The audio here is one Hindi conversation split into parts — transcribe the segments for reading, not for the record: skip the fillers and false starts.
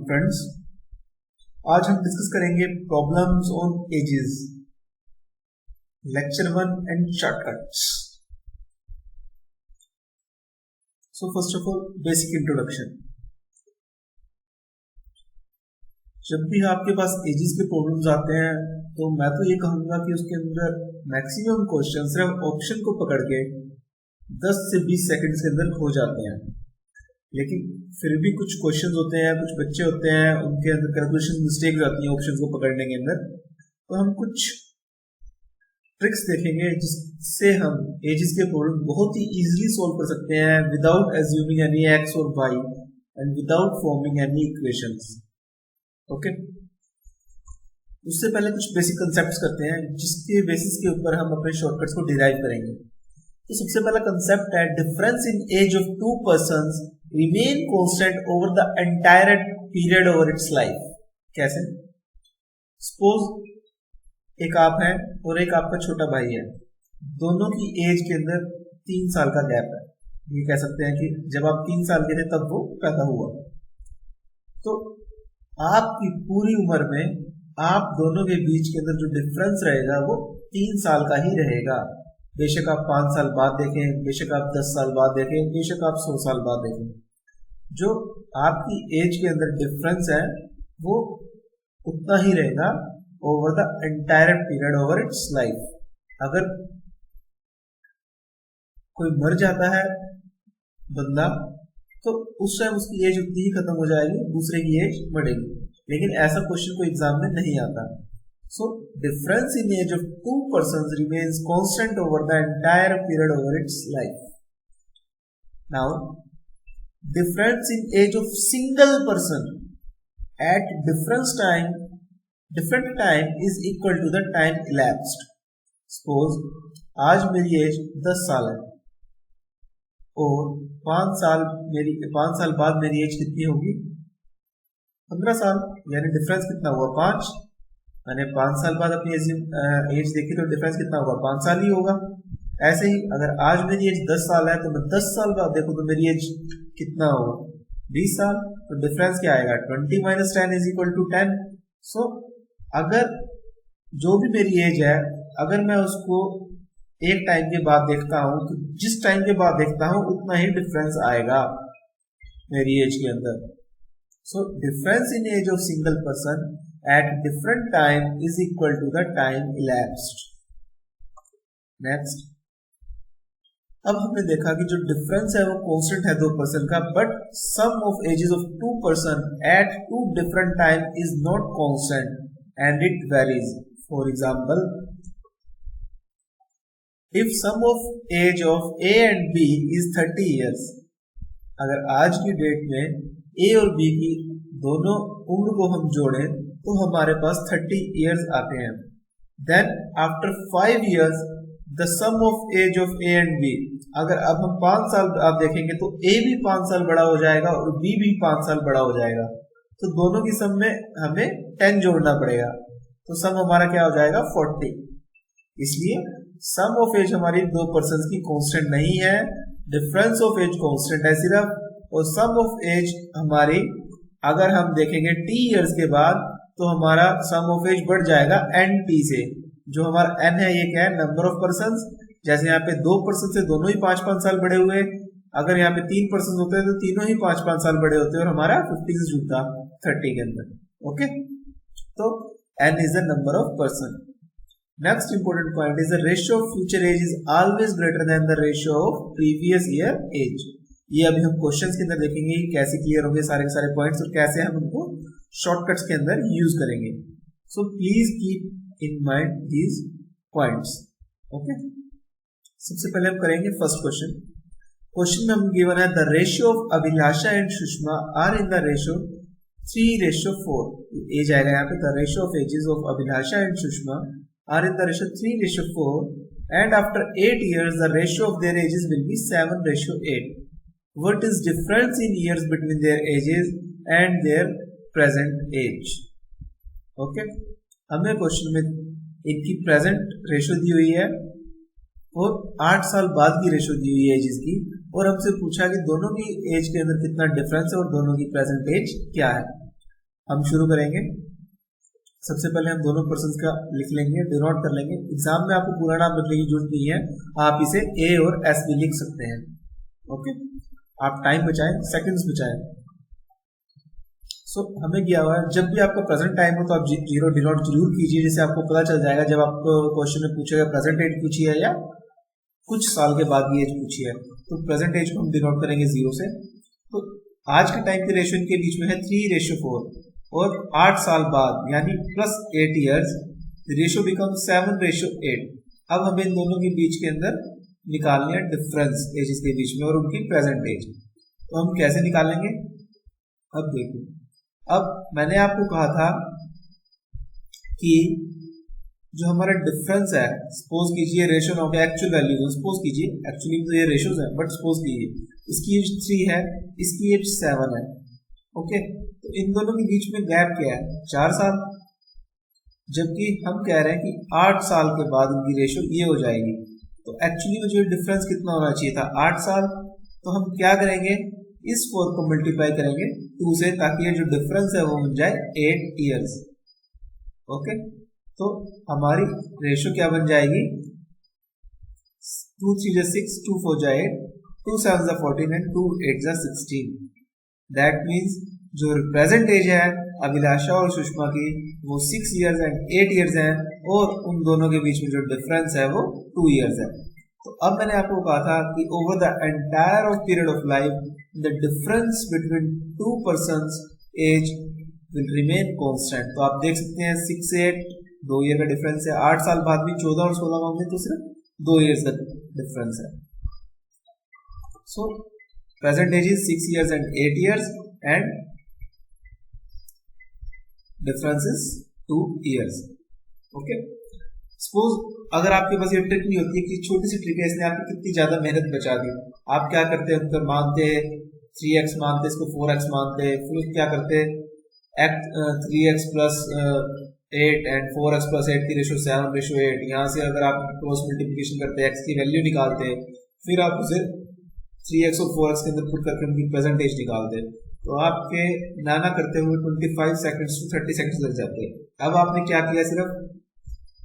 फ्रेंड्स, आज हम डिस्कस करेंगे problems on edges, lecture 1 and shortcuts. So first of all basic introduction. जब भी आपके पास एजेस के प्रॉब्लम्स आते हैं तो मैं तो ये कहूंगा कि उसके अंदर मैक्सिमम क्वेश्चन सिर्फ ऑप्शन को पकड़ के 10 से 20 सेकंड्स के अंदर हो जाते हैं, लेकिन फिर भी कुछ क्वेश्चंस होते हैं, कुछ बच्चे होते हैं, उनके अंदर कैलकुलेशन मिस्टेक आती है ऑप्शंस को पकड़ने के अंदर। तो हम कुछ ट्रिक्स देखेंगे जिससे हम एजेस के प्रॉब्लम बहुत ही इजीली सॉल्व कर सकते हैं विदाउट एज्यूमिंग एनी एक्स और y and without forming any equations. Okay, उससे पहले कुछ बेसिक कंसेप्ट्स करते हैं जिसके बेसिस के ऊपर हम अपने शॉर्टकट्स को डिराइव करेंगे। तो सबसे पहला कंसेप्ट है difference in age of two persons remain constant over the entire period over its life. कैसे? सपोज एक आप है और एक आपका छोटा भाई है, दोनों की एज के अंदर 3 साल का गैप है। ये कह सकते हैं कि जब आप 3 साल के थे तब वो पैदा हुआ। तो आपकी पूरी उम्र में आप दोनों के बीच के अंदर जो डिफरेंस रहेगा वो 3 साल का ही रहेगा। बेशक आप 5 साल बाद देखें, बेशक आप 10 साल बाद देखें, बेशक आप 100 साल बाद देखें, जो आपकी एज के अंदर डिफरेंस है वो उतना ही रहेगा over the entire period over its life. अगर कोई मर जाता है बंदा तो उस टाइम उसकी एज उतनी ही खत्म हो जाएगी, दूसरे की एज बढ़ेगी, लेकिन ऐसा क्वेश्चन को एग्जाम में नहीं आता। So difference in age of two persons remains constant over the entire period over its life. Now, difference in age of single person at different time is equal to the time elapsed. Suppose आज मेरी एज 10 साल है और 5 साल बाद मेरी एज कितनी होगी? 15 साल। यानी डिफरेंस कितना हुआ? 5। मैंने 5 साल बाद अपनी एज देखी तो डिफरेंस कितना होगा? 5 साल ही होगा। ऐसे ही अगर आज मेरी एज 10 साल है तो मैं 10 साल बाद देखूं तो मेरी एज कितना होगा? 20 साल। तो डिफरेंस क्या आएगा? 20 - 10 इज इक्वल टू 10। सो अगर जो भी मेरी एज है, अगर मैं उसको एक टाइम के बाद देखता हूं तो जिस टाइम के बाद देखता हूं उतना ही डिफरेंस आएगा मेरी एज के अंदर। So difference in age of single person at different time is equal to the time elapsed. Next, अब हमने देखा कि जो डिफरेंस है वो कांस्टेंट है 2 पर्सन का, but sum of ages of 2 person at 2 different time is not constant and it varies. For example, if sum of age of A and B is 30 years, अगर आज की डेट में ए और बी की दोनों उम्र को हम जोड़ें तो हमारे पास 30 years आते हैं। Then after 5 years the sum of age of A and B, अगर अब हम 5 साल आप देखेंगे तो ए भी 5 साल बड़ा हो जाएगा और बी भी 5 साल बड़ा हो जाएगा, तो दोनों की सम में हमें 10 जोड़ना पड़ेगा, तो सम हमारा क्या हो जाएगा? 40। इसलिए सम ऑफ एज हमारी 2 पर्सन की कांस्टेंट नहीं है, डिफरेंस ऑफ एज कांस्टेंट है सिर्फ, और सम ऑफ एज हमारी अगर हम देखेंगे t years के बाद तो हमारा सम ऑफ एज बढ़ जाएगा nt से। जो हमारा n है ये क्या है? Number of persons. जैसे यहाँ पे 2 पर्सन से दोनों ही 5-5 साल बड़े हुए, अगर यहाँ पे 3 पर्सन होते हैं तो तीनों ही 5-5 साल बड़े होते हैं और हमारा 50 से जुड़ता 30 के अंदर। ओके, तो n is the number of person. Next important point is the ratio of future age is always greater than the ratio of previous year age. ये अभी हम क्वेश्चंस के अंदर देखेंगे कैसे क्लियर होंगे सारे के सारे पॉइंट्स और कैसे हम उनको शॉर्टकट्स के अंदर यूज करेंगे। So please keep in mind these points. Okay, सबसे पहले हम करेंगे फर्स्ट क्वेश्चन। क्वेश्चन में हम गिवन है the ratio of Abhilasha and Sushma are in the ratio 3:4। Age आएगा यहाँ पे the ratio of ages of Abhilasha and Sushma are in the ratio 3:4 and after 8 years the ratio of their ages will be 7:8. What is difference in years between their ages and their present age? Okay, हमें क्वेश्चन में इनकी प्रेजेंट रेशियो दी हुई है और 8 साल बाद की रेशियो दी हुई है एजेस की, और हमसे पूछा कि दोनों की एज के अंदर कितना डिफरेंस है और दोनों की प्रेजेंट एज क्या है। हम शुरू करेंगे। सबसे पहले हम दोनों पर्सन्स का लिख लेंगे, डिनोट कर लेंगे। एग्जाम में आपको पूरा नाम लिखने की जरूरत नहीं है, आप इसे ए और एस भी लिख सकते हैं। ओके, आप टाइम बचाएं, सेकंड्स बचाएं। हमें क्या हुआ है, जब भी आपका प्रेजेंट टाइम हो तो आप जीरो डिनोट जरूर कीजिए, जिससे आपको पता चल जाएगा जब आपको क्वेश्चन में पूछेगा प्रेजेंट एज पूछी है या कुछ साल के बाद की एज पूछी है, तो प्रेजेंट एज को हम डिनोट करेंगे 0 से। तो आज के टाइम के रेशियो इनके बीच में है 3:4 और 8 साल बाद यानी प्लस 8 ईयर्स रेशियो बिकम 7:8। अब हमें इन दोनों के बीच के अंदर निकालने हैं डिफरेंस एजेस के बीच में और उनकी प्रेजेंट एज। तो हम कैसे निकालेंगे, अब देखो। अब मैंने आपको कहा था कि जो हमारा डिफरेंस है, सपोज कीजिए ratio of actual value, suppose कीजिए एक्चुअली तो ये रेशियोज है बट सपोज कीजिए इसकी एज 3 है, इसकी एज 7 है। ओके, तो इन दोनों के बीच में गैप क्या है, 4 साल। जबकि हम कह रहे हैं कि 8 साल के बाद इनकी रेशियो ये हो जाएगी। तो एक्चुअली में जो डिफरेंस कितना होना चाहिए था, 8 साल। तो हम क्या करेंगे, इस 4 को मल्टीप्लाई करेंगे 2 से, ताकि ये जो डिफरेंस है वो बन जाए 8 ईयर्स। ओके, तो हमारी रेशियो क्या बन जाएगी, 2 3 6, 2 4 जाए 2 7 14 एंड 2 8 16। दैट मीन्स जो प्रेजेंट एज है अभिलाषा और सुषमा की वो 6 ईयर्स एंड 8 ईयर्स है, और उन दोनों के बीच में जो डिफरेंस है वो 2 ईयर्स है। तो अब मैंने आपको कहा था कि over the entire of period of life the difference between 2 persons age will remain constant. तो आप देख सकते हैं 6 से 8 2 ईयर का डिफरेंस है, 8 साल बाद भी 14 और 16 होंगे तो सिर्फ 2 ईयर्स का डिफरेंस है। So present age is 6 years and 8 years and difference is 2 years. Okay, suppose अगर आपके पास ये ट्रिक नहीं होती है कि छोटी सी ट्रिक है, इसने आपको कितनी ज्यादा मेहनत बचा दी। आप क्या करते हैं, उनको मानते 3x मानते, इसको 4x मानते, फिर क्या करते 3x plus 8 and 4x plus 8 की रेशियो 7:8। यहाँ से अगर आप क्रॉस मल्टीप्लिकेशन करते x की वैल्यू निकालते, फिर आप उसे 3x और 4x के अंदर पुट करके उनकी प्रेजेंट एज निकालते, तो आपके नाना करते हुए 25 सेकंड्स to 30 सेकंड्स लग जाते। अब आपने क्या किया, सिर्फ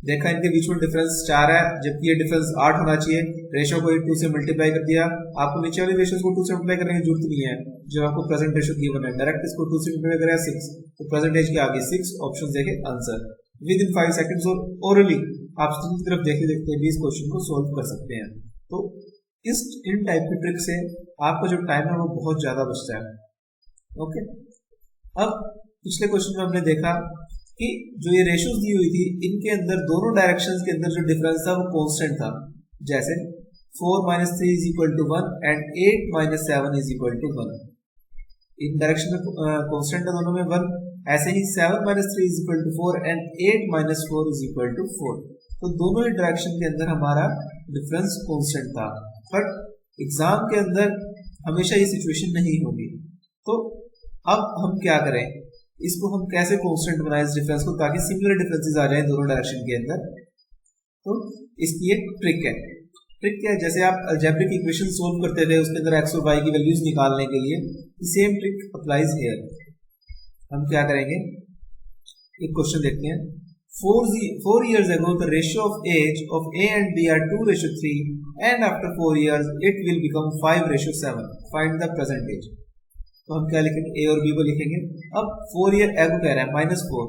देखा इनके बीच में डिफरेंस 4 है, जबकि ये डिफरेंस 8 होना चाहिए, रेशियो को 2 से मल्टीप्लाई कर दिया। आपको नीचे वाले रेशियो को 2 से मल्टीप्लाई करने की जरूरत नहीं है, जो आपको प्रेजेंट रेशियो गिवन है, डायरेक्ट इसको 2 से मल्टीप्लाई करेगा 6, तो प्रेजेंट एज के आगे 6 ऑप्शन देखे आंसर विद इन 5 सेकंड्स। और ओरली आप स्क्रीन की तरफ देखते देखते भी इस क्वेश्चन को सोल्व कर सकते हैं। तो इन टाइप की ट्रिक से आपका जो टाइम है वो बहुत ज्यादा बचता है। ओके, अब पिछले क्वेश्चन में हमने देखा कि जो ये रेशियोज दी हुई थी, इनके अंदर दोनों डायरेक्शंस के अंदर जो डिफरेंस था वो कांस्टेंट था। जैसे 4 - 3 = 1 एंड 8 - 7 = 1। इन डायरेक्शन में कांस्टेंट है दोनों में 1। ऐसे ही 7 - 3 = 4 एंड 8 - 4 = 4। तो दोनों ही डायरेक्शन के अंदर हमारा डिफरेंस कांस्टेंट था। बट एग्जाम के अंदर हमेशा ये सिचुएशन नहीं होगी। तो अब हम क्या करें, इसको हम कैसे कांस्टेंट बनाएं इस डिफरेंस को, ताकि सिमिलर डिफरेंसेस आ जाएं दोनों डायरेक्शन के अंदर। तो इसकी एक ट्रिक है। ट्रिक क्या है, जैसे आप अलजेब्रिक इक्वेशन सोल्व करते थे उसके अंदर x और y की वैल्यूज निकालने के लिए, सेम ट्रिक अप्लाइज हियर। हम क्या करेंगे, एक क्वेश्चन देखते हैं। 4 years ago the ratio of age of A and B are 2:3 and after 4 years it will become 5:7. Find the present age। तो हम क्या लिखेंगे, ए और बी को लिखेंगे। अब 4 ईयर ए को कह रहा है -4,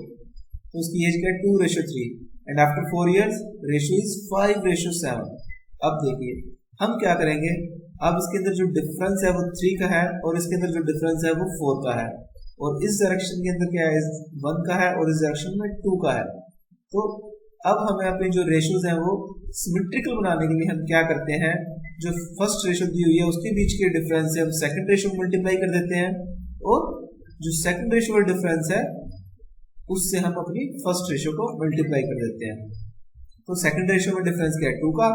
तो उसकी एज क्या है 2:3 and after 4 years ratio is 5:7। अब देखिए हम क्या करेंगे, अब इसके अंदर जो डिफरेंस है वो 3 का है और इसके अंदर जो डिफरेंस है वो 4 का है, और इस डायरेक्शन के अंदर क्या है 1 का है और इस डायरेक्शन में 2 का है। तो अब हमें अपने जो रेशियोज हैं वो सिमेट्रिकल बनाने के लिए हम क्या करते हैं, जो फर्स्ट रेशियो दी हुई है उसके बीच के डिफरेंस से हम सेकंड रेशियो मल्टीप्लाई कर देते हैं, और जो सेकंड रेशियो का डिफरेंस है उससे हम अपनी फर्स्ट रेशियो को मल्टीप्लाई कर देते हैं। तो सेकंड रेशियो में डिफरेंस क्या है 2 का,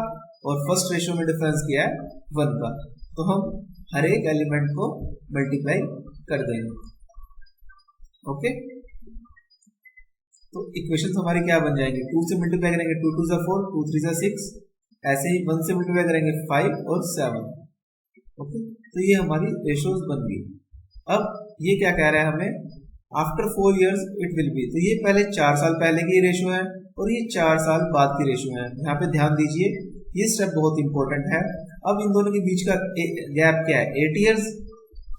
और फर्स्ट रेशियो में डिफरेंस क्या है 1 का। तो हम हर एक एलिमेंट को मल्टीप्लाई कर देंगे। ओके, तो इक्वेशन हमारी क्या बन जाएंगे, 2 से मल्टीप्लाई करेंगे 2 2 = 4, 2 3 = 6, ऐसे ही 1 से मल्टीप्लाई करेंगे 5 और 7। ओके, तो ये हमारी रेशियोज बन गई। अब ये क्या कह रहा है हमें after 4 years it will be. तो ये पहले 4 साल पहले की रेशो है और ये 4 साल बाद की रेशो है। यहाँ पे ध्यान दीजिए, ये स्टेप बहुत इंपॉर्टेंट है। अब इन दोनों के बीच का गैप क्या है? 8 years,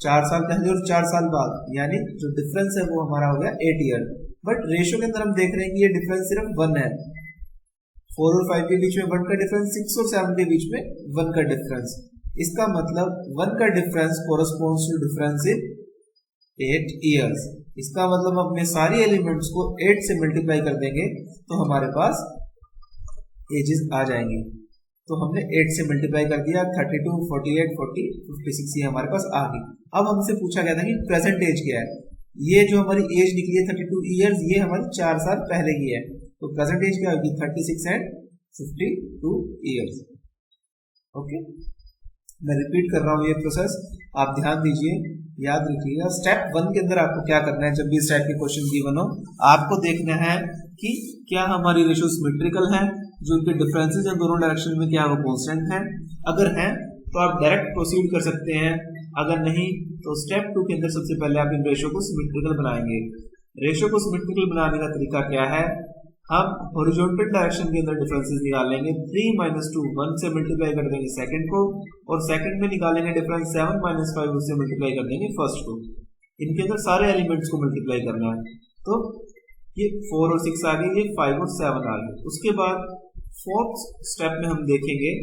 4 साल पहले और 4 साल बाद, यानी जो डिफरेंस है वो हमारा हो गया 8 year। बट रेशो के अंदर हम देख रहे हैं कि ये डिफरेंस सिर्फ 1 है। 4 और 5 के बीच में 1 का डिफरेंस, 6 और 7 के बीच में 1 का डिफरेंस। इसका मतलब 1 का difference corresponds to difference in 8 years। इसका मतलब अपने सारे एलिमेंट्स को 8 से मल्टीप्लाई कर देंगे तो हमारे पास एजेस आ जाएंगी। तो हमने 8 से मल्टीप्लाई कर दिया, 32, 48, 40, 56 ये हमारे पास आ गई। अब हमसे पूछा गया था कि प्रेजेंट एज क्या है। ये जो हमारी एज निकली है 32 years, ये हमारी 4 साल पहले की है। तो प्रेजेंट एज क्या होगी? 36 एंड 52 years। ओके, मैं रिपीट कर रहा हूँ ये प्रोसेस, आप ध्यान दीजिए, याद रखिएगा। स्टेप 1 के अंदर आपको क्या करना है, जब भी इस टाइप के क्वेश्चन गिवन हो, आपको देखना है कि क्या हमारी रेशियो सिमेट्रिकल है, जो इनके डिफरेंसेस हैं दोनों डायरेक्शन में क्या वो कांस्टेंट है। अगर है तो आप डायरेक्ट प्रोसीड कर सकते हैं, अगर नहीं तो स्टेप 2 के अंदर सबसे पहले आप इन रेशियो को सिमेट्रिकल बनाएंगे। रेशियो को सिमेट्रिकल बनाने का तरीका क्या है? हम हॉरिजॉन्टल डायरेक्शन के अंदर डिफरेंसेस निकालेंगे। 3 - 2 1 से मल्टीप्लाई कर देंगे सेकंड को, और सेकंड में निकालेंगे डिफरेंस 7 - 5 उससे मल्टीप्लाई कर देंगे फर्स्ट को। इनके अंदर सारे एलिमेंट्स को मल्टीप्लाई करना है। तो ये 4 और 6 आ गए, ये 5 और 7 आ गए। उसके बाद फोर्थ स्टेप में हम देखेंगे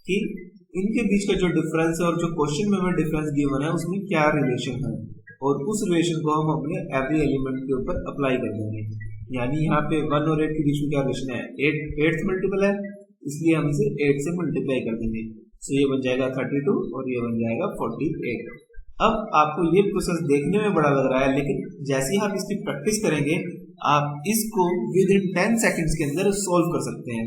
कि इनके बीच का जो डिफरेंस है और जो क्वेश्चन में हमें डिफरेंस गिवन है उसमें क्या रिलेशन है, और उस रिलेशन को हम अपने एवरी एलिमेंट के ऊपर अप्लाई कर देंगे। यानी यहाँ पे 1 और 8 के बीच में क्या रिलेशन है? 8 मल्टीपल है, इसलिए हम इसे 8 से मल्टीप्लाई कर देंगे। तो ये बन जाएगा 32 और ये बन जाएगा 48। अब आपको ये प्रोसेस देखने में बड़ा लग रहा है, लेकिन जैसे ही आप इसकी प्रैक्टिस करेंगे आप इसको विद इन 10 सेकेंड्स के अंदर सोल्व कर सकते हैं।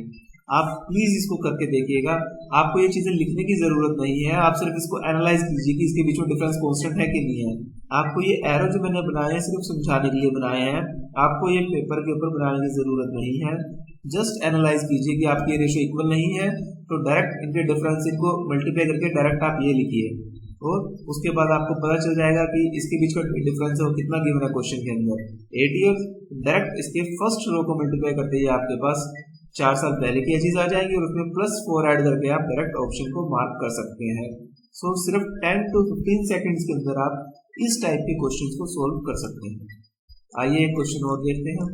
आप प्लीज इसको करके देखिएगा। आपको ये चीजें लिखने की जरूरत नहीं है, आप सिर्फ इसको एनालाइज कीजिए कि इसके बीच में डिफरेंस कांस्टेंट है कि नहीं है। आपको ये एरो जो मैंने बनाए हैं सिर्फ समझाने के लिए बनाए हैं, आपको ये पेपर के ऊपर बनाने की जरूरत नहीं है। जस्ट एनालाइज कीजिए कि आपकी रेशियो इक्वल नहीं है तो डायरेक्ट इनके डिफरेंस इनको मल्टीप्लाई करके डायरेक्ट आप ये लिखिए, और उसके बाद आपको पता चल जाएगा कि इसके बीच का डिफरेंस है वो कितना गिवन है क्वेश्चन के अंदर। 8 years, डायरेक्ट इसके फर्स्ट रो को मल्टीप्लाई करते ही आपके पास 4 साल पहले की चीज आ जाएगी, और उसमें +4 ऐड करके आप डायरेक्ट ऑप्शन को मार्क कर सकते हैं। सो सिर्फ 10 to 15 सेकेंड्स के अंदर आप इस टाइप के क्वेश्चन को सोल्व कर सकते हैं। आइए एक क्वेश्चन और देखते हैं।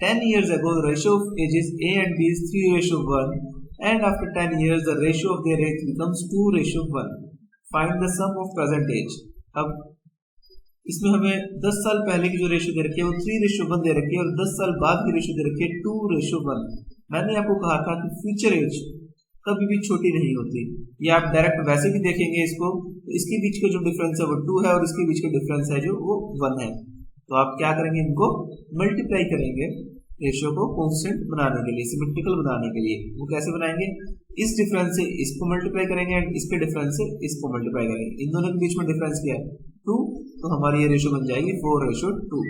10 years ago the ratio of ages A and B is 3:1, and after 10 years the ratio of their age becomes 2:1. Find the sum of present age. अब इसमें हमें 10 साल पहले की जो रेशियो दे रखी है वो 3:1 दे रखी है, और 10 साल बाद की रेशियो दे रखी है 2:1। मैंने आपको कहा था कि फ्यूचर एज कभी भी छोटी नहीं होती। ये आप डायरेक्ट वैसे भी देखेंगे इसको, इसके बीच का जो डिफरेंस है वो 2 है, और इसके बीच का डिफरेंस है जो वो 1 है। तो आप क्या करेंगे, इनको मल्टीप्लाई करेंगे रेशियो को कांस्टेंट बनाने के लिए, सिमेट्रिकल बनाने के लिए। वो कैसे बनाएंगे? इस डिफरेंस से इसको मल्टीप्लाई करेंगे एंड इसके डिफरेंस से इसको मल्टीप्लाई करेंगे। इन दोनों के बीच में डिफरेंस क्या है? 2, तो हमारी ये रेशियो बन जाएगी 4:2।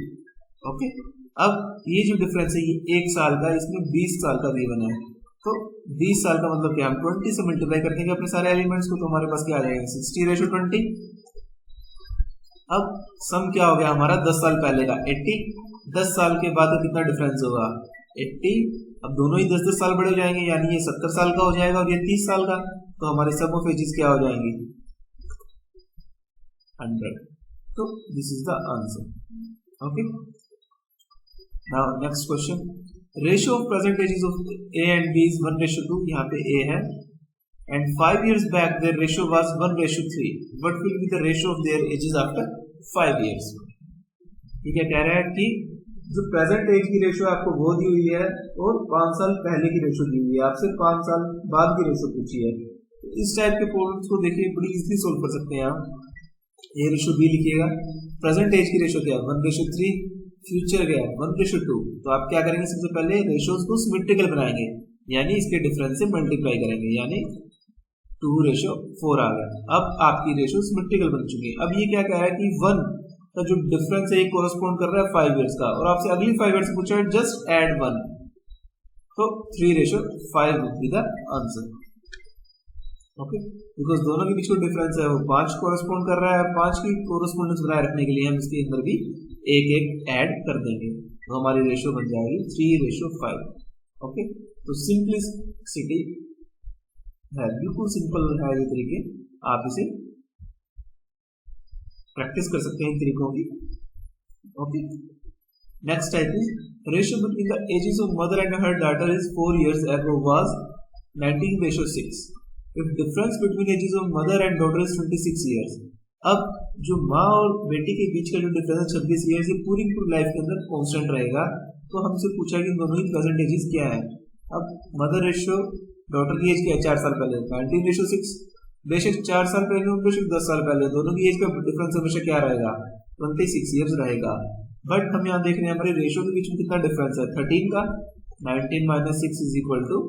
ओके, अब ये जो डिफरेंस है ये 1 साल का, इसमें 20 साल का गिवन है। तो 20 साल का मतलब क्या, हम 20 से मल्टीप्लाई कर देंगे अपने सारे एलिमेंट्स को, तो हमारे पास क्या आ जाएगा? 60:20। अब सम क्या हो गया हमारा 10 साल पहले का 80, 10 साल के बाद कितना डिफरेंस होगा? 80। अब दोनों ही 10-10 साल बड़े हो जाएंगे, यानी ये 70 साल का हो जाएगा और ये 30 साल का, तो हमारे सम ऑफ एजेस क्या हो जाएंगी? 100। तो this is the answer. Okay, now next question. Ratio of present ages of A and B is 1:2, यहाँ पे ए है, and 5 years back their ratio was 1:3. What will be the ratio of their ages after 5 years? ठीक है, कह रहा है कि जो प्रेजेंट एज की रेशियो आपको वो दी हुई है और 5 साल पहले की रेशियो दी हुई है, आपसे 5 साल बाद की रेशियो पूछी है। तो इस टाइप के प्रॉब्लम्स को देखिए बड़ी इजीली सोल्व कर सकते हैं आप। ये रेशियो बी लिखिएगा, प्रेजेंट एज की रेशियो क्या है? 1:3, फ्यूचर क्या है? 1:2। तो आप क्या करेंगे, सबसे पहले रेशियोज को सिमेट्रिकल बनाएंगे, यानी इसके डिफरेंस से मल्टीप्लाई करेंगे, यानी 2:4 आ गया। अब आपकी रेशियो सिमेट्रिकल बन चुकी है। अब ये क्या कह रहा है कि 1 का जो डिफरेंस है ये कोरस्पॉन्ड कर रहा है 5 इयर्स का, और आपसे अगली 5 इयर्स पूछा है जस्ट ऐड 1, तो 3:5 will be the answer. Okay, because दोनों के बीच में डिफरेंस है वो 5 कोरस्पॉन्ड कर रहा है, 5 की कोरस्पॉन्डेंस बनाए रखने के लिए हम इसके अंदर भी एक एक ऐड कर देंगे, तो हमारी रेशियो बन जाएगी 3:5। ओके, तो सिंपलिसिटी है, बिल्कुल सिंपल है ये तरीके, आप इसे प्रैक्टिस कर सकते हैं इन तरीकों की। Okay, next type is ratio between the ages of mother and her daughter is 4 years ago was 19:6। If difference between ages of mother and daughter is 26 years। अब जो माँ और बेटी के बीच का जो डिफरेंस है 26 years, ये पूरी लाइफ के अंदर कांस्टेंट रहेगा। तो हमसे पूछा कि दोनों ही प्रेजेंट एजेस क्या है। अब मदर रेशियो डॉटर की एज क्या है 4 साल पहले 19:6, बेशक 4 साल पहले हो बेशक 10 साल पहले, दोनों की एज का डिफरेंस हमेशा क्या रहेगा 26 years रहेगा। बट हम यहाँ देख रहे हैं हमारे रेशियो के बीच में कितना डिफरेंस है 13 का, 19 - 6 =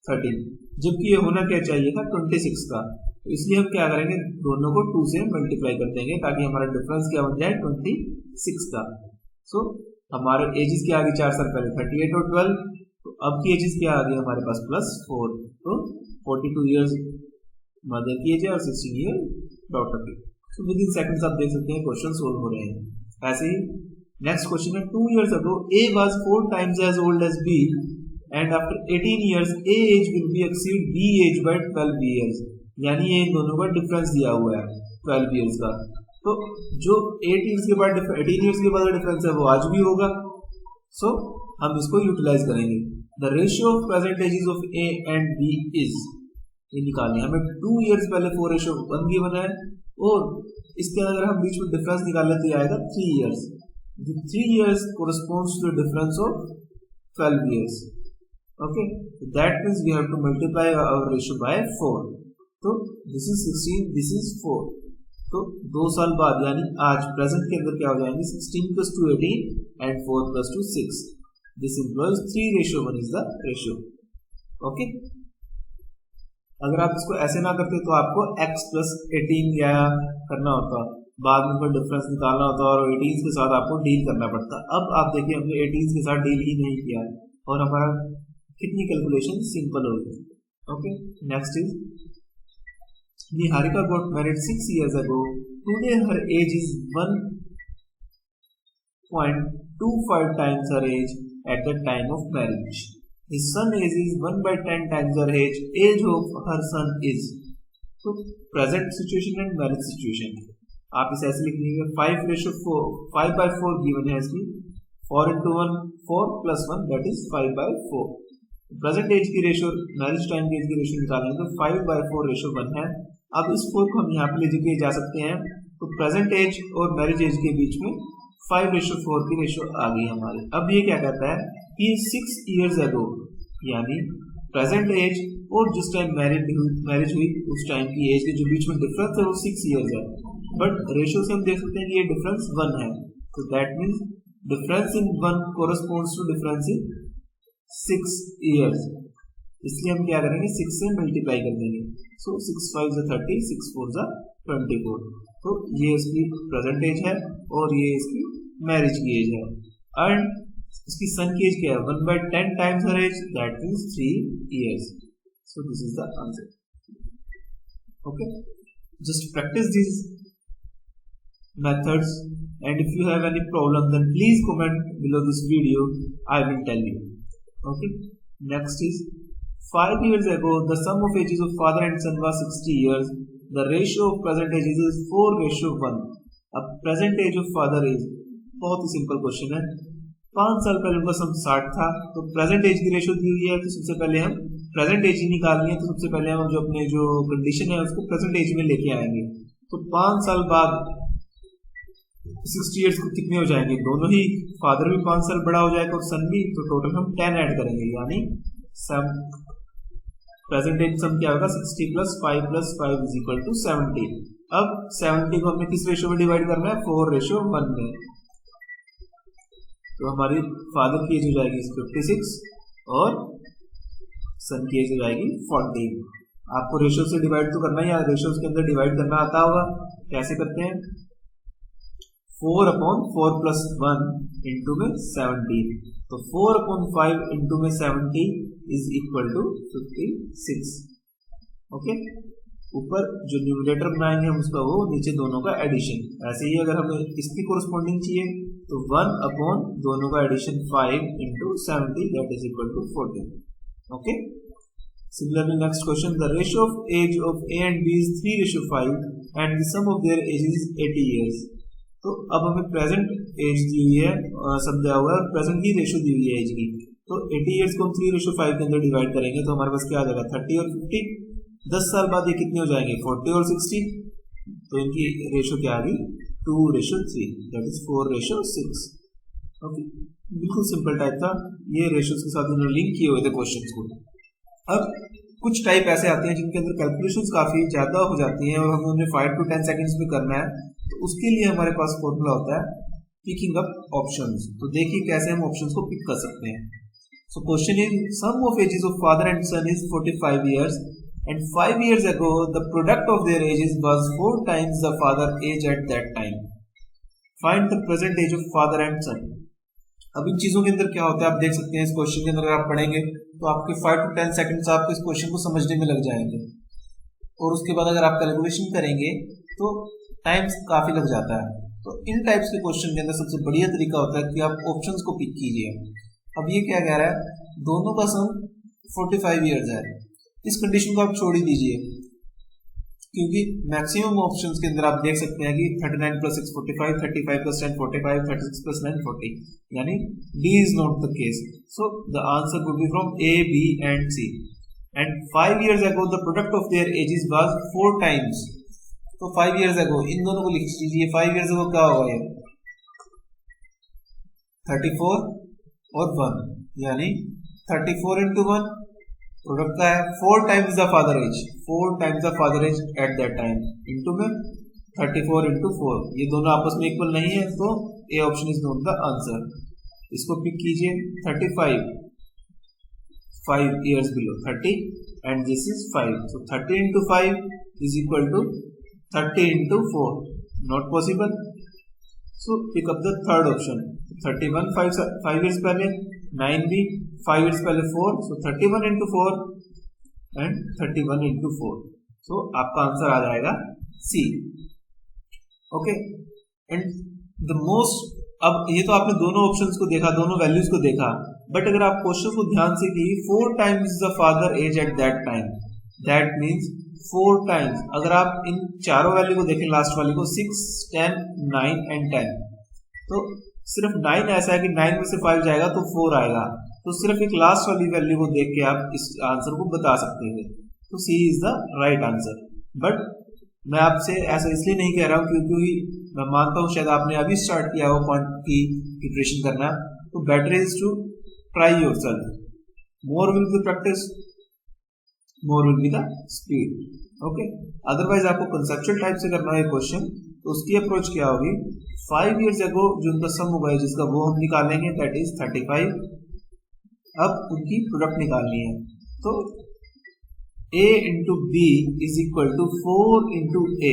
13, जबकि ये होना क्या चाहिए था 26 का। तो इसलिए हम क्या करेंगे दोनों को 2 से मल्टीप्लाई कर देंगे ताकि हमारा डिफरेंस क्या बन जाए 26 का। सो हमारे एजेस क्या आ गई 4 साल पहले 38 और 12, तो अब की एजेस क्या आ गई हमारे पास +4, तो 42 years मदर की एज है और 16 years डॉटर की। तो विद इन सेकंड्स आप देख सकते हैं क्वेश्चन सोल्व हो रहे हैं। ऐसे ही नेक्स्ट क्वेश्चन है 2 years ago A was 4 times as old as B and after 18 years A age will be exceed B age by 12 years। यानी ये इन दोनों का डिफरेंस दिया हुआ है 12 years का। तो जो 18 years के बाद डिफरेंस है वो आज भी होगा। सो हम इसको यूटिलाइज करेंगे। The ratio of present ages of A and B is, ये निकालनी है हमें 2 years पहले 4:1 गिवन है और इसके अगर हम बीच में डिफरेंस निकालें तो आएगा 3 years। The 3 years corresponds to the difference of 12 years। Okay, so that means we have to multiply our ratio by 4। तो this is 16, this is 4। तो 2 साल बाद यानी आज प्रेजेंट के अंदर क्या हो जाएंगे 16 + 2 18 and 4 + 2 6। This implies 3:1 is the ratio। Okay, अगर आप इसको ऐसे ना करते तो आपको x + 18 या करना होता, बाद में कोई डिफरेंस निकालना होता और 18 के साथ आपको डील करना पड़ता। अब आप देखिए हमने 18 के साथ डील ही नहीं किया है और हमारा कितनी कैलकुलेशन सिंपल हो गई। Okay, next is Niharika got married 6 years ago। Today her age is 1.25 times her age at the time of marriage। His son age is 1/10 times her age। Age of her son is, तो present situation and marriage situation आप इसे ऐसे लिख लीजिए 5/4 गिवन है इसकी, 4 × 1 4 + 1 दैट इज 5/4। प्रेजेंट एज की रेशियो मैरिज टाइम की एज की रेशियो निकालेंगे तो 5/4 रेशियो 1 है। अब इस 4 को हम यहाँ पे ले जा सकते हैं, तो प्रेजेंट एज और मैरिज एज के बीच में 5:4 की रेशियो आ गई हमारी। अब ये क्या कहता है कि 6 years ago, यानी प्रेजेंट एज और जिस टाइम मैरिज हुई उस टाइम की एज के जो बीच में डिफरेंस है वो 6 years है, बट रेशियो से हम देख सकते हैं कि ये डिफरेंस 1 है। तो that means difference in 1 corresponds to difference in 6 years। इसलिए हम क्या करेंगे 6 से मल्टीप्लाई कर देंगे। सो 6 5 = 30, 6 4 = 24। तो ये इसकी प्रेजेंट एज है और ये इसकी मैरिज की एज है एंड इसकी सन की एज क्या है 1/10 times her age, that means 3 years। So this is the answer. Okay, just practice this methods, and if you have any problem then please comment below this video, I will tell you। Okay, next is 5 years ago the sum of ages of father and son was 60 years। the ratio of present ages is 4:1। अब present age of father is बहुत ही सिंपल क्वेश्चन है। 5 साल पहले उनका सम 60 था, तो प्रेजेंट एज की रेशियो दी हुई है तो सबसे पहले हम प्रेजेंट एज ही निकालनी है। तो सबसे पहले हम जो अपने जो कंडीशन है उसको प्रेजेंट एज में लेके आएंगे। तो 5 साल बाद 60 years को कितने हो जाएंगे, दोनों ही फादर भी 5 साल बड़ा हो जाएगा और सन भी, तो टोटल हम 10 ऐड करेंगे यानी सम प्रेजेंट एज सम क्या होगा 60 + 5 + 5 = 70। अब 70 को हमने किस रेशियो में डिवाइड करना है 4:1 में। तो हमारी फादर की एज हो जाएगी 56 और सन की एज हो जाएगी 14। आपको रेशियो से डिवाइड तो करना ही, या रेशियो के अंदर डिवाइड करना आता होगा। कैसे करते हैं 4/4 + 1 इंटू में 17, तो 4/5 इंटू में 70 इज इक्वल टू 56। ओके, ऊपर जो न्यूमरेटर बनाएंगे हम उसका वो, नीचे दोनों का एडिशन। ऐसे ही अगर हमें इसकी कोरस्पॉन्डिंग चाहिए तो 1 अपॉन दोनों का addition 5 into 70 that is equal to 14। Okay, similarly next question, the ratio of age of A and B is 3:5 and the sum of their ages is 80 years। तो अब हमें प्रेजेंट एज दी हुई है, समझा हुआ है, प्रेजेंट ही रेशियो दी हुई है एज की। तो 80 इयर्स को हम 3:5 के अंदर डिवाइड करेंगे तो हमारे पास क्या आ जाएगा 30 और 50। 10 साल बाद ये कितने हो जाएंगे 40 और 60। तो इनकी रेशियो क्या आ गई 2:3 दैट इज 4:6। ओके, बिल्कुल सिंपल टाइप था, ये रेशियोज के साथ इन्होंने लिंक किए हुए थे क्वेश्चंस को। अब कुछ टाइप ऐसे आते हैं जिनके अंदर कैलकुलेशंस काफी ज्यादा हो जाती हैं और हमें उन्हें 5 to 10 सेकंड्स में करना है, तो उसके लिए हमारे पास फॉर्मूला होता है पिकिंग अप ऑप्शंस। तो देखिए कैसे हम ऑप्शंस को पिक कर सकते हैं। So question is sum of ages of father and son is 45 years and 5 years ago the product of their ages was 4 times the father age at that time. Find the present age of father and son। अब इन चीजों के अंदर क्या होता है आप देख सकते हैं, इस क्वेश्चन के अंदर आप पढ़ेंगे तो आपके 5 to 10 सेकंड्स आपको इस क्वेश्चन को समझने में लग जाएंगे और उसके बाद अगर आप कैलकुलेशन करेंगे तो टाइम काफी लग जाता है। तो इन टाइप्स के क्वेश्चन के अंदर सबसे बढ़िया तरीका होता है कि आप ऑप्शंस को पिक कीजिए। अब ये क्या कह रहा है, दोनों का सम 45 इयर्स है, इस कंडीशन को आप छोड़ ही दीजिए क्योंकि मैक्सिमम ऑप्शंस के अंदर आप देख सकते हैं कि 39 + 6 45, 35 + 10 45, 36 + 9 40, यानी D is not the case। So the answer would be from A, B and C। And 5 years ago the product of their ages was 4 times। तो 5 years ago इन दोनों को लिख लीजिए। 5 years ago क्या होगा ये 34 और 1, यानी 34 into 1 प्रोडक्ट का है 4 times the father age, 4 times the father age at that time into में 34 into 4, ये दोनों आपस में इक्वल नहीं है तो A option is not the answer. इसको पिक कीजिए 35 5 years below 30 and this is 5, so 30 into 5 is equal to 30 into 4, not possible। So pick up the third option, 31 5 years पहले, 9 भी 5 years पहले 4, so 31 into 4 and 31 into 4, so आपका आंसर आ जाएगा C। Okay, and the most, अब ये तो आपने दोनों ऑप्शंस को देखा, दोनों वैल्यूज को देखा, बट अगर आप क्वेश्चन को ध्यान से की 4 times the father age at that time, that means 4 times, अगर आप इन चारों वैल्यू को देखें लास्ट वाली को 6 10 9 and 10, तो सिर्फ 9 ऐसा है कि 9 में से 5 जाएगा तो 4 आएगा, तो सिर्फ एक लास्ट वाली वैल्यू को देख के आप इस आंसर को बता सकते हैं। तो C is the right answer. But मैं आपसे ऐसा इसलिए नहीं कह रहा हूँ क्योंकि मैं मानता हूँ शायद आपने अभी स्टार्ट किया हो क्वांट की प्रिपरेशन करना, तो better is to try yourself, more will be practice more will be the speed. Okay, otherwise आपको कंसेप्चुअल टाइप से करना है क्वेश्चन, तो उसकी अप्रोच क्या होगी, 5 years ago जो उनका सम होगा जिसका वो हम निकालेंगे दैट इज 35। अब उनकी प्रोडक्ट निकालनी है, तो A into B is equal to 4 into A,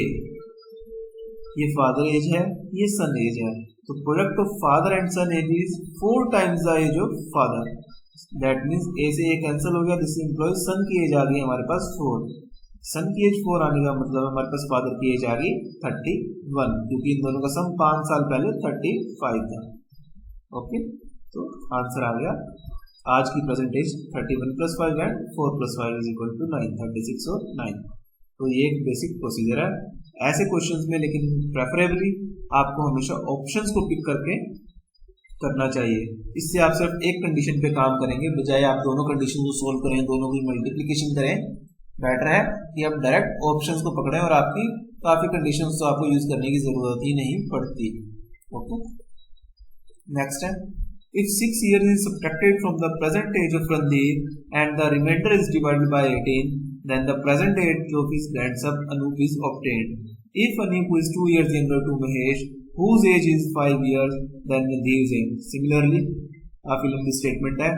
ये फादर एज है, ये सन एज है, तो product of father and son age is 4 times the age of father, that means A से A कैंसिल हो गया, दिस इंप्लॉइज सन की एज आ गई हमारे पास 4, सन की एज 4 आने का मतलब हमारे पास फादर की एज आ गई 31, क्योंकि इन दोनों का सम 5 साल पहले 35 था। ओके, तो आंसर आ गया आज की present age 31 + 5 and 4 + 5 is equal to 9, 36 और 9। तो ये एक बेसिक प्रोसीजर है ऐसे क्वेश्चंस में, लेकिन प्रेफरेबली आपको हमेशा ऑप्शंस को पिक करके करना चाहिए। इससे आप सिर्फ एक कंडीशन पे काम करेंगे, बजाय आप दोनों कंडीशन को सोल्व करें, दोनों की मल्टीप्लीकेशन करें। बेटर है कि आप डायरेक्ट ऑप्शंस को पकड़ें और आपकी काफी कंडीशंस तो आपको यूज करने की जरूरत ही नहीं पड़ती। ओके, नेक्स्ट है, if 6 years is subtracted from the present age of Randeep and the remainder is divided by 18, then the present age of his grandson Anup is obtained. If Anup is 2 years younger to Mahesh, whose age is 5 years, then Randeep's age. Similarly, काफी लंबी स्टेटमेंट है,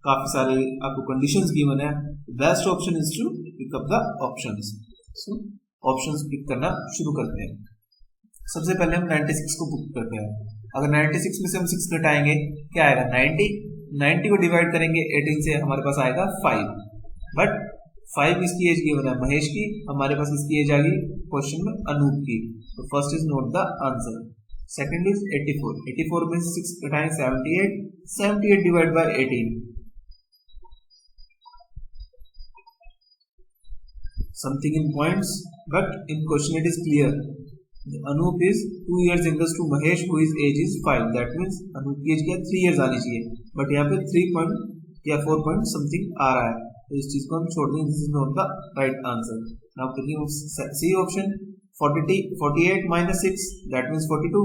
काफी सारे आपको कंडीशंस गिवन है। Best option is to pick up the options. So options pick करना शुरू करते हैं। सबसे पहले हम 96 को बुक करते हैं। अगर 96 में से हम 6 घटाएंगे क्या आएगा 90 को डिवाइड करेंगे 18 से हमारे पास आएगा 5, बट 5 इसकी एज गिवन है महेश की, हमारे पास इसकी एज आ गई क्वेश्चन में अनूप की। तो first is note the answer. Second is 84, 84 में 6 घटाएं 78, 78 divide by 18, something in points but in question it is clear. Anup is 2 years younger to Mahesh who his age is 5, that means Anup की एज क्या 3 years आनी चाहिए, बट यहाँ पे 3 पॉइंट या 4 पॉइंट समथिंग आ रहा है, तो इस चीज को हम छोड़ देंगे, this is not the right answer. Now taking C option 48 minus 6 that means 42,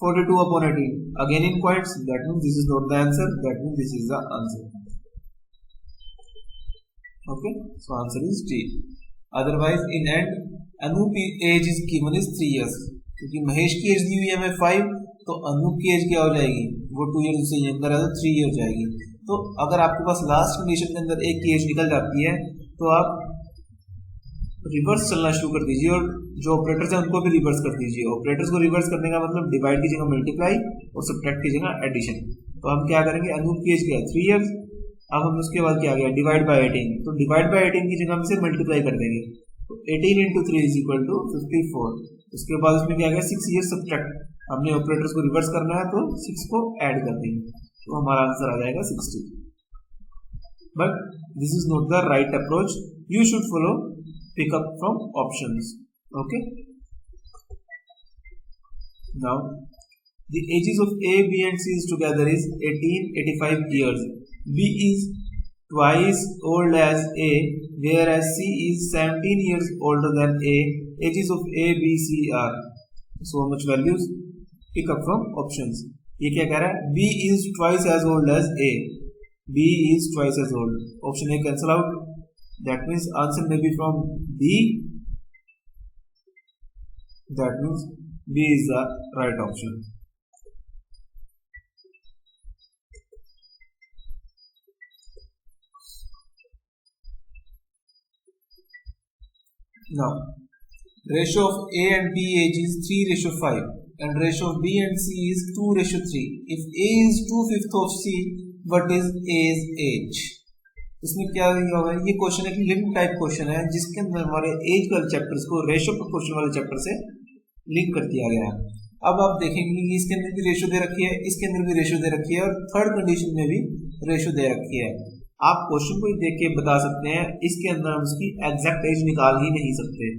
42 upon 18 again in points, that means this is not the answer, that means this is the answer. Okay, so answer is D. Otherwise in and Anoop की age is given is 3 years, क्योंकि महेश की एज दी हुई है हमें 5, तो अनूप की एज क्या हो जाएगी, वो 2 years से यंगर है तो 3 year हो जाएगी। तो अगर आपके पास लास्ट कंडीशन के अंदर एक की एज निकल जाती है तो आप रिवर्स चलना शुरू कर दीजिए और जो ऑपरेटर्स हैं उनको भी रिवर्स कर दीजिए। ऑपरेटर्स को रिवर्स करने का मतलब डिवाइड की जगह मल्टीप्लाई और सब्ट्रैक्ट की जगह एडिशन। तो हम क्या करेंगे, अनूप की एज क्या है 3 years, अब हम उसके बाद क्या गया डिवाइड बाय 18, तो डिवाइड बाय 18 की जगह हम इसे मल्टीप्लाई कर देंगे, तो 18 into 3 इज इक्वल टू 54। उसके बाद उसमें क्या गया 6 years सब्ट्रैक्ट, हमने ऑपरेटर्स को रिवर्स करना है तो 6 को ऐड कर देंगे, तो हमारा आंसर आ जाएगा 60। But this is not the right approach, you should follow pick up from options. Okay, now the ages of A, B and C is together is 18, 85 years. B is twice old as A, whereas C is 17 years older than A. Ages of A, B, C are so much values. Pick up from options. ये क्या कह रहा है, B is twice as old as A. B is twice as old. Option A cancel out. That means answer may be from B. That means B is the right option. Now, ratio of A and B age is 3:5 and ratio of B and C is 2:3. If A is 2/5 of C, what is A's age? इसमें क्या होगा, ये क्वेश्चन एक लिंक टाइप क्वेश्चन है जिसके अंदर हमारे एज वाले चैप्टर्स को रेशियो प्रोपोर्शन वाले चैप्टर से लिंक कर दिया गया है। अब आप देखेंगे कि इसके अंदर भी रेशियो दे रखी है, इसके अंदर भी रेशियो दे रखी है और थर्ड कंडीशन में भी रेशियो दे रखी है। आप क्वेश्चन को ही देख के बता सकते हैं, इसके अंदर हम उसकी एग्जैक्ट एज निकाल ही नहीं सकते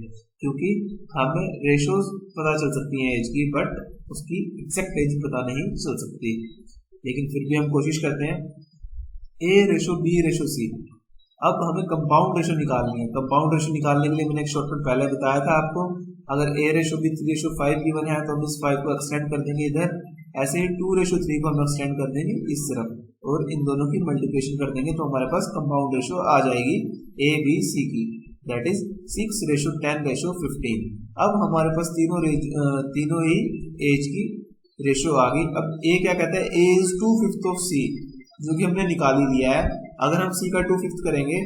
क्योंकि हमें रेशियोज पता चल सकती हैं एज की, बट उसकी एग्जैक्ट एज पता नहीं चल सकती। लेकिन फिर भी हम कोशिश करते हैं A:B:C। अब हमें कंपाउंड रेशियो निकालनी है। कंपाउंड रेशियो निकालने के लिए मैंने एक शॉर्टकट पहले बताया था आपको, अगर A:B 3:5 गिवन है तो हम इस 5 को एक्सटेंड कर देंगे इधर, ऐसे ही 2:3 को हम एक्सटेंड कर देंगे इस तरफ और इन दोनों की मल्टीप्लिकेशन कर देंगे तो हमारे पास कंपाउंड रेशियो आ जाएगी ABC की, दैट इज 6:10:15। अब हमारे पास तीनों ही एज की रेशियो आ गई। अब A क्या कहता है, A is 2/5 of C, जो कि हमने निकाल ही लिया है। अगर हम C का 2/5 करेंगे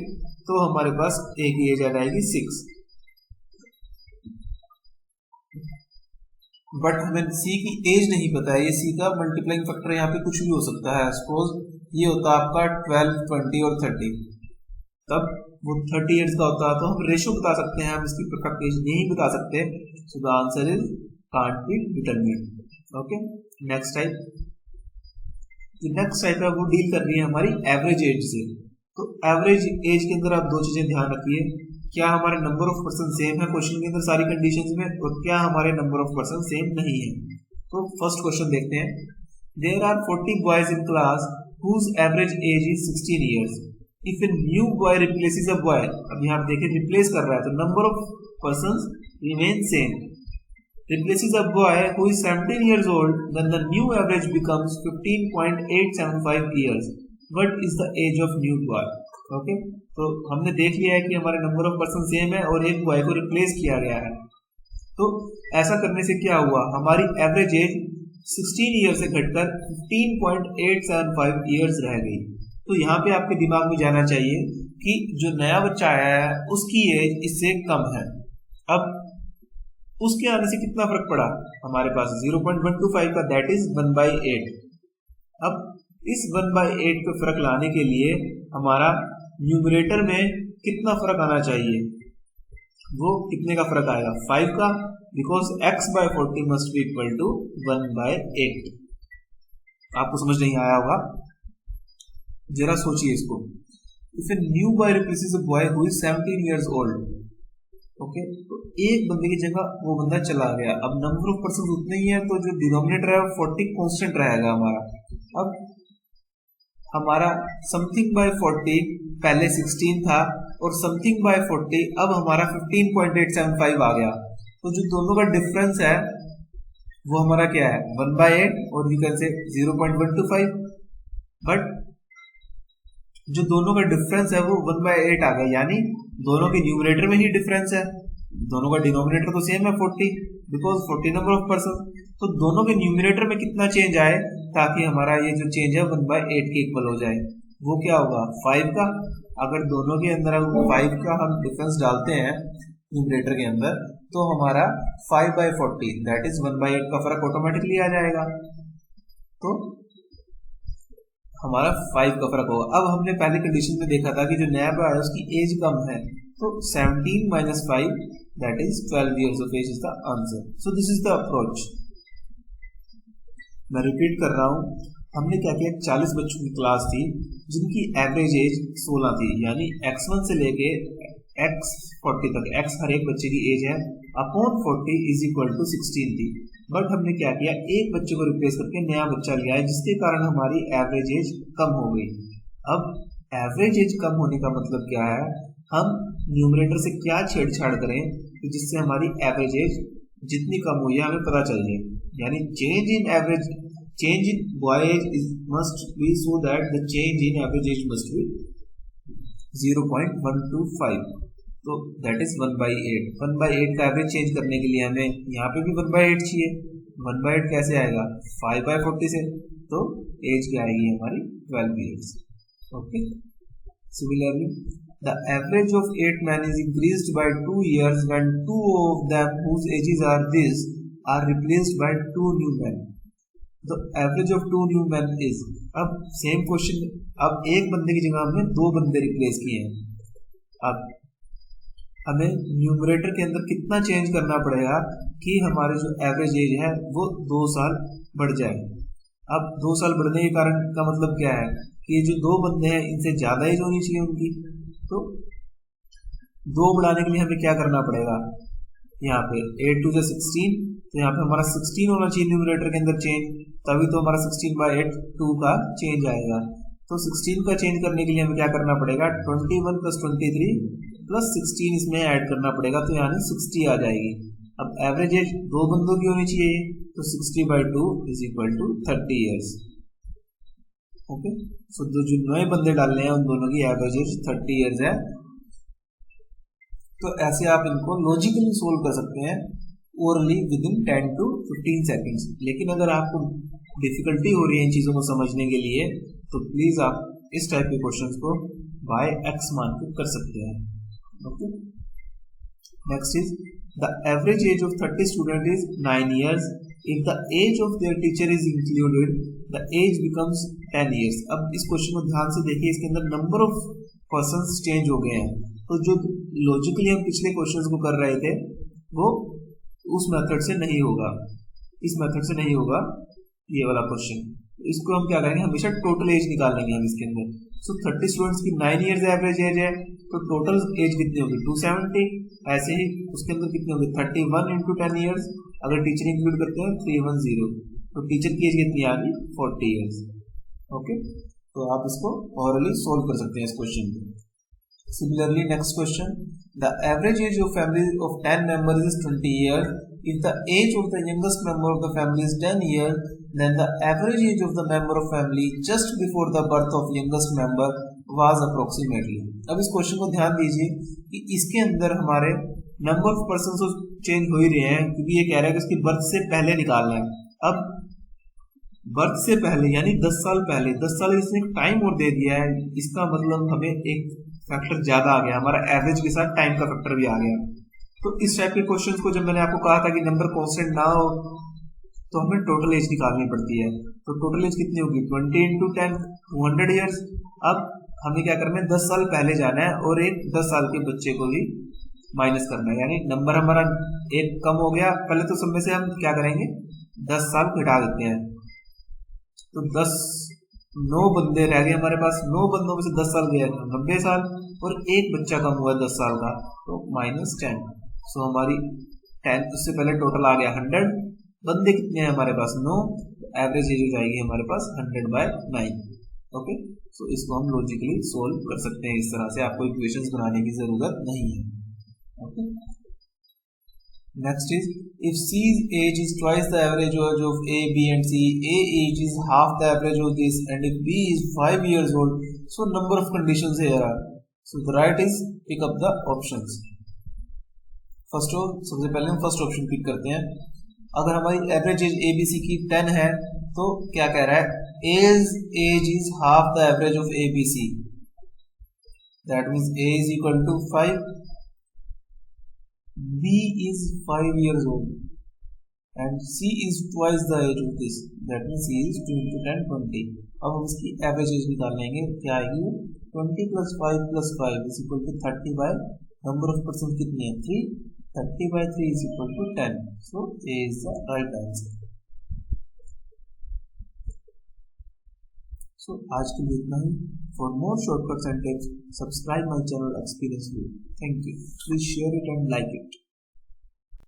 तो हमारे पास A की एज आ जाएगी 6, बट हमें C की एज नहीं पता है। ये C का मल्टीप्लाइंग फैक्टर यहाँ पे कुछ भी हो सकता है। सपोज ये होता है आपका 12, 20 और 30, तब वो 30 इयर्स का होता है, तो हम रेशियो बता सकते हैं, हम इसकी परफेक्ट एज नहीं बता सकते। So the answer is can't be determined. Okay, next type है वो डील कर रही है हमारी एवरेज एज से। तो एवरेज एज के अंदर आप दो चीजें ध्यान रखिए, क्या हमारे नंबर ऑफ पर्सन सेम है क्वेश्चन के अंदर सारी कंडीशंस में, और क्या हमारे नंबर ऑफ पर्सन सेम नहीं है। तो फर्स्ट क्वेश्चन देखते हैं, there are 40 boys in class whose average age is 16 years. If a new boy replaces a boy, अब यहाँ देखें रिप्लेस कर रहा है तो number of person remain same, replaces a boy who is 17 years old, then the new average becomes 15.875 years. What is the age of new boy? Okay, तो हमने देख लिया है कि हमारे नंबर ऑफ पर्सन सेम है और एक बॉय को रिप्लेस किया गया है। तो ऐसा करने से क्या हुआ, हमारी एवरेज एज 16 ईयर से घटकर 15.875 ईयर्स रह गई। तो यहाँ पे आपके दिमाग में जाना चाहिए कि जो नया बच्चा आया है उसकी एज इससे कम है। अब उसके आने से कितना फर्क पड़ा, हमारे पास 0.125 का, दैट इज 1/8। अब इस 1/8 पे फर्क लाने के लिए हमारा न्यूमरेटर में कितना फर्क आना चाहिए, वो कितने का फर्क आएगा 5 का, because x/40 must be equal to 1/8। आपको समझ नहीं आया होगा, जरा सोचिए इसको। If a new boy replaces a boy who is 17 years old, okay, तो एक बंदे की जगह वो बंदा चला गया। अब नंबर ऑफ पर्सन उतने ही है, तो जो डिनोमिनेटर है 40 कांस्टेंट रहेगा हमारा। अब हमारा समथिंग बाय 40 पहले 16 था और समथिंग बाय 40 अब हमारा 15.875 आ गया। तो जो दोनों का डिफरेंस है वो हमारा क्या है 1/8 और यू कैन से 0.125, बट जो दोनों का डिफरेंस है वो 1/8 आ गया, यानी दोनों के न्यूमरेटर में ही डिफरेंस है, दोनों का डिनोमिनेटर तो सेम है 40, बिकॉज 40 नंबर ऑफ पर्सन। तो दोनों के न्यूमरेटर में कितना चेंज आए ताकि हमारा ये जो चेंज है 1/8 के इक्वल हो जाए, वो क्या होगा 5 का। अगर दोनों के अंदर 5 का हम डिफरेंस डालते हैं न्यूमरेटर के अंदर, तो हमारा 5/40 दैट इज 1/8 का फर्क ऑटोमेटिकली आ जाएगा, तो हमारा 5 का फर्क होगा। अब हमने पहले कंडीशन में देखा था कि जो नया बॉय है उसकी एज कम है, तो 17 - 5 that is 12 years of age is the answer. So this is the approach. मैं रिपीट कर रहा हूं, हमने क्या किया, 40 बच्चों की क्लास थी जिनकी एवरेज एज 16 थी, यानी x1 से लेके x40 तक x हर एक बच्चे की एज है अपॉन 40 इज इक्वल टू 16 थी। बट हमने क्या किया, एक बच्चे को रिप्लेस करके नया बच्चा लिया है, जिसके कारण हमारी एवरेज एज कम हो गई। अब एवरेज एज कम होने का मतलब क्या है, हम न्यूमरेटर से क्या छेड़छाड़ करें कि जिससे हमारी एवरेज एज जितनी कम हुई है हमें पता चल जाए, यानी change in boy age must be so that the change in average age must be 0.125, तो दैट इज 1/8। 1/8 का एवरेज चेंज करने के लिए हमें यहाँ पे भी 1/8 चाहिए। 1/8 कैसे आएगा 5/40 से, तो एज क्या आएगी हमारी 12 years। Okay, similarly the average of 8 men is increased by 2 years when 2 of them whose ages are this are replaced by 2 new men। The average of 2 new men is, अब सेम क्वेश्चन, अब एक बंदे की जगह हमने 2 बंदे रिप्लेस किए हैं। अब हमें न्यूमरेटर के अंदर कितना चेंज करना पड़ेगा कि हमारी जो एवरेज एज है वो 2 साल बढ़ जाए। अब 2 साल बढ़ने के कारण का मतलब क्या है कि ये जो 2 बंदे हैं इनसे ज्यादा एज होनी चाहिए उनकी, तो 2 बढ़ाने के लिए हमें क्या करना पड़ेगा, यहाँ पे 8 2 16, तो यहाँ पे हमारा 16 होना चाहिए न्यूमरेटर के अंदर चेंज, तभी तो हमारा 16/8 2 का चेंज आएगा। तो 16 का चेंज करने के लिए हमें क्या करना पड़ेगा, 21 + 23 + 16 इसमें ऐड करना पड़ेगा, तो यानी 60 आ जाएगी। अब एवरेज एज 2 बंदों की होनी चाहिए, तो 60/2 is equal to 30 years। Okay, so जो नए बंदे डालने हैं उन दोनों की एवरेज एज 30 years है। तो ऐसे आप इनको लॉजिकली सोल्व कर सकते हैं orally with in 10 to 15 seconds। लेकिन अगर आपको डिफिकल्टी हो रही है इन चीज़ों को समझने के लिए, तो प्लीज़ आप इस टाइप के क्वेश्चंस को बाय x मान के कर सकते हैं। Okay, next is the average age of 30 student is 9 years। If the age of their teacher is included the age becomes 10 years। अब इस क्वेश्चन को ध्यान से देखिए, इसके अंदर नंबर ऑफ पर्सन्स चेंज हो गए हैं, तो जो लॉजिकली हम पिछले क्वेश्चंस को कर रहे थे वो उस मेथड से नहीं होगा, इस मेथड से नहीं होगा ये वाला क्वेश्चन। इसको हम क्या करेंगे, हमेशा टोटल एज निकाल लेंगे हम इसके अंदर। सो 30 स्टूडेंट्स की 9 years एवरेज एज है, तो टोटल एज कितनी होगी 270। ऐसे ही उसके अंदर कितनी होगी 31 × 10 years, अगर टीचर इंक्लूड करते हैं 310, तो टीचर की एज कितनी आ गई 40 years। ओके, तो आप इसको ऑरली सोल्व कर सकते हैं इस क्वेश्चन को। Similarly, next question, the average age of family of 10 members is 20 years. If the age of the youngest member of the family is 10 years, then the average age of the member of family just before the birth of youngest member was approximately। अब इस क्वेश्चन को ध्यान दीजिए कि इसके अंदर हमारे नंबर ऑफ पर्सन तो चेंज हो ही रहे हैं, क्योंकि ये कह रहा है कि उसकी बर्थ से पहले निकालना है। अब बर्थ से पहले यानी 10 साल पहले, 10 साल इसने एक टाइम और दे दिया है, इसका मतलब हमें एक फैक्टर ज्यादा आ गया, हमारा एवरेज के साथ टाइम का फैक्टर भी आ गया। तो इस टाइप के क्वेश्चंस को जब मैंने आपको कहा था कि नंबर कांस्टेंट ना हो, तो हमें टोटल एज निकालनी पड़ती है। तो टोटल एज कितनी होगी 20 × 10 200 years। अब हमें क्या करना है, 10 साल पहले जाना है और एक 10 साल के बच्चे को भी माइनस करना है, यानी नंबर हमारा एक कम हो गया। पहले तो सब में से हम क्या करेंगे, 10 साल घटा देते हैं, तो 9 बंदे रह गए हमारे पास, 9 बंदों में से 10 साल गया, 90 साल, और एक बच्चा कम हुआ 10 साल का, तो -10। सो हमारी 10, उससे पहले टोटल आ गया 100, बंदे कितने हैं हमारे पास, 9, एवरेज एज हो जाएगी हमारे पास 100/9। ओके, सो इसको हम लॉजिकली सोल्व कर सकते हैं इस तरह से, आपको इक्वेशंस बनाने की जरूरत नहीं है। Okay, next is if C's age is twice the average age of A, B and C, A age is half the average of this, and if B is 5 years old, so number of conditions here are, so the right is pick up the options। First सबसे पहले हम फर्स्ट ऑप्शन पिक करते हैं। अगर हमारी average age A B C की 10 है, तो क्या कह रहा है, age is half the average of A B C, that means A is equal to 5, B is 5 years old and C is twice the age of this, that means C is 2 into 10 20। अब हम इसकी एवरेज एज निकाल लेंगे, क्या आएगी, 20 + 5 + 5 is equal to 30 by number of person कितनी है, 3, 30/3 is equal to 10, so A is the right answer। So आज के लिए इतना ही। For more shortcuts and tips, subscribe my channel Experience View। Thank you. Please share it and like it।